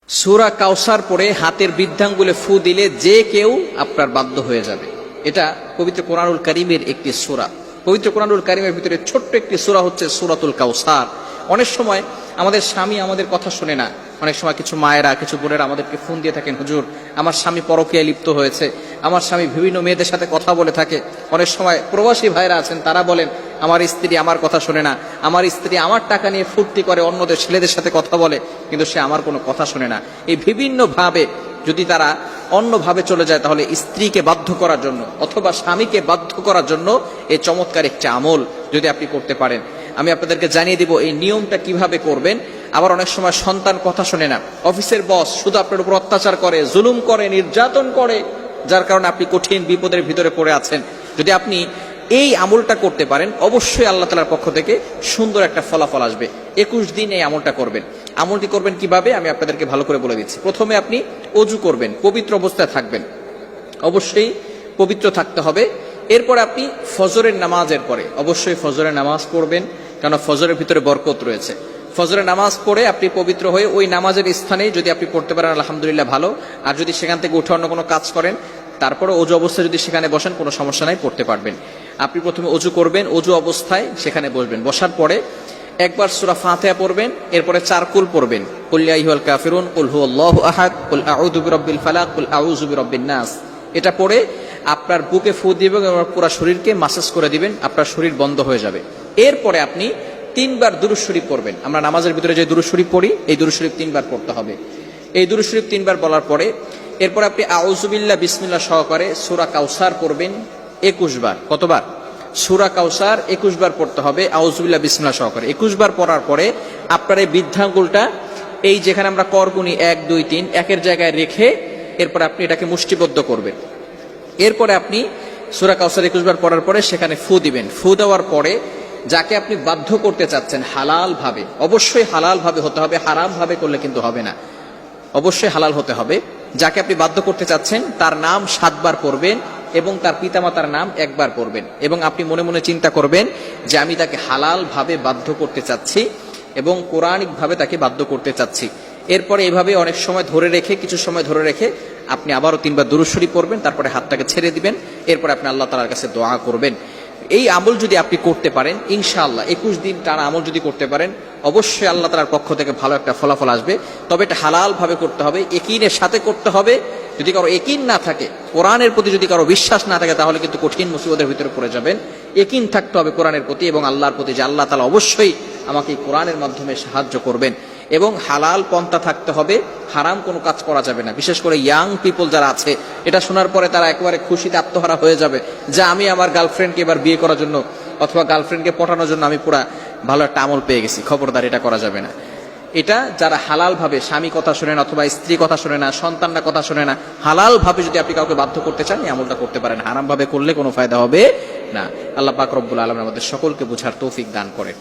সূরা কাউসার পড়ে হাতের বৃদ্ধাঙ্গুলে ফু দিলে যে কেউ আপনার বাধ্য হয়ে যাবে। এটা পবিত্র কোরআনুল কারীমের একটি সূরা। পবিত্র কোরআনুল কারীমের ভিতরে ছোট্ট একটি সূরা হচ্ছে সূরাতুল কাউসার। অনেক সময় আমাদের স্বামী আমাদের কথা শুনে না। অনেক সময় কিছু মায়েরা, কিছু বোনেরা আমাদেরকে ফোন দিয়ে থাকেন, হুজুর আমার স্বামী পরকীয়ায় লিপ্ত হয়েছে, আমার স্বামী বিভিন্ন মেয়েদের সাথে কথা বলে থাকে। অনেক সময় প্রবাসী ভাইরা আছেন, তারা বলেন আমার স্ত্রী আমার কথা শোনে না, আমার স্ত্রী আমার টাকা নিয়ে ফুর্তি করে অন্যদের ছেলেদের সাথে কথা বলে, কিন্তু সে আমার কোনো কথা শোনে না। এই বিভিন্ন ভাবে যদি তারা অন্যভাবে চলে যায়, তাহলে স্ত্রীকে বাধ্য করার জন্য অথবা স্বামীকে বাধ্য করার জন্য এই চমৎকার একটি আমল যদি আপনি করতে পারেন, আমি আপনাদেরকে জানিয়ে দিব এই নিয়মটা কিভাবে করবেন। আবার অনেক সময় সন্তান কথা শোনে না, অফিসের বস শুধু আপনার উপর অত্যাচার করে, জুলুম করে, নির্যাতন করে, যার কারণে আপনি কঠিন বিপদের ভিতরে পড়ে আছেন। যদি আপনি এই আমলটা করতে পারেন, অবশ্যই আল্লাহ তাআলার পক্ষ থেকে সুন্দর একটা ফলাফল আসবে। 21 দিন এই আমলটা করবেন। আমলটি করবেন কিভাবে আমি আপনাদেরকে ভালো করে বলে দিচ্ছি। প্রথমে আপনি অজু করবেন, পবিত্র অবস্থায় থাকবেন, অবশ্যই পবিত্র থাকতে হবে। এরপর আপনি ফজরের নামাজের পরে অবশ্যই ফজরের নামাজ পড়বেন, কারণ ফজরের ভিতরে বরকত রয়েছে। ফজরের নামাজ পড়ে আপনি পবিত্র হয়ে ওই নামাজের স্থানে যদি আপনি পড়তে পারেন আলহামদুলিল্লাহ ভালো। আর যদি সেখান থেকে উঠে অন্য কোনো কাজ করেন, তারপরে অজু অবস্থায় যদি সেখানে বসেন, কোনো সমস্যা নাই, পড়তে পারবেন। আপনি প্রথমে অজু করবেন, অজু অবস্থায় সেখানে বসবেন। বসার পরে একবার সূরা ফাতিহা পড়বেন, এরপরে 4 কুল পড়বেন, কুল ইয়া আইয়ুহাল কাফিরুন, কুল হুয়াল্লাহু আহাদ, কুল আউযু বিরাব্বিল ফালাক, কুল আউযু বিরাব্বিন নাস। এটা পড়ে আপনার বুকে ফু দিবেন এবং পুরো শরীরকে মাসাজ করে দিবেন, আপনার শরীর বন্ধ হয়ে যাবে। এরপরে আপনি 3 বার দুরূদ শরীফ পড়বেন। আমরা নামাজের ভিতরে যে দুরূদ শরীফ পড়ি, এই দুরূদ শরীফ 3 বার পড়তে হবে। এই দুরূদ শরীফ 3 বার বলার পরে এরপর আপনি আউযু বিল্লাহ বিসমিল্লাহ সহকারে সূরা কাউসার পড়বেন 21 বার। কতবার? সূরা কাউসার 21 বার পড়তে হবে আউযু বিল্লাহ বিসমিল্লাহ সহকারে। 21 বার পড়ার পরে আপনার এই বৃদ্ধাঙ্গুলটা এই যেখানে আমরা করগুনি 1 2 3 একের জায়গায় রেখে এরপর আপনি এটাকে মুষ্টিবদ্ধ করবেন। এরপরে আপনি সূরা কাউসার 21 বার পড়ার পরে সেখানে ফু দিবেন। ফু দেওয়ার পরে যাকে আপনি বাধ্য করতে চাচ্ছেন হালাল ভাবে, অবশ্যই হালাল ভাবে হতে হবে, হারাম ভাবে করলে কিন্তু হবে না, অবশ্যই হালাল হতে হবে। যাকে আপনি বাধ্য করতে চাচ্ছেন তার নাম 7 বার পড়বেন এবং তার পিতামাতার নাম 1 বার পড়বেন, এবং আপনি মনে মনে চিন্তা করবেন যে আমি তাকে হালাল ভাবে বাধ্য করতে চাচ্ছি এবং কোরআনিক ভাবে তাকে বাধ্য করতে চাচ্ছি। এরপরে এভাবে অনেক সময় ধরে রেখে, কিছু সময় ধরে রেখে আপনি আবারও 3 বার দুরূদ শরীফ পড়বেন, তারপরে হাতটাকে ছেড়ে দিবেন। এরপরে আপনি আল্লাহ তাআলার কাছে দোয়া করবেন। এই আমল যদি আপনি করতে পারেন ইনশাআল্লাহ 21 দিন টানা আমল যদি করতে পারেন, অবশ্যই আল্লাহ তাআলার পক্ষ থেকে ভালো একটা ফলাফল আসবে। তবে এটা হালাল ভাবে করতে হবে, ইয়াকিনের সাথে করতে হবে। যদি কারো ইয়াকিন না থাকে, কোরআনের প্রতি যদি কারো বিশ্বাস না থাকে, তাহলে কিন্তু কঠিন মুসিবতের ভিতরে পড়ে যাবেন। ইয়াকিন থাকতে হবে কোরআনের প্রতি এবং আল্লাহর প্রতি, যে আল্লাহ তাআলা অবশ্যই আমাকে এই কোরআনের মাধ্যমে সাহায্য করবেন। এবং হালাল পন্থা থাকতে হবে, হারাম কোনো কাজ করা যাবে না। বিশেষ করে ইয়াং পিপল যারা আছে, এটা শোনার পরে তারা একেবারে খুশিতে আত্মহারা হয়ে যাবে যে আমি আমার গার্লফ্রেন্ডকে এবার বিয়ে করার জন্য অথবা গার্লফ্রেন্ডকে পটানোর জন্য আমি পুরা ভালো একটা আমল পেয়ে গেছি। খবরদার, এটা করা যাবে না। এটা যারা হালাল ভাবে, স্বামী কথা শোনে না অথবা স্ত্রী কথা শোনে না, সন্তানরা কথা শোনে না, হালাল ভাবে যদি আপনি কাউকে বাধ্য করতে চান, এই আমলটা করতে পারেন। হারাম ভাবে করলে কোনো ফায়দা হবে না। আল্লাহ পাক রব্বুল আলামিন আমাদের সকলকে বুঝার তৌফিক দান করেন।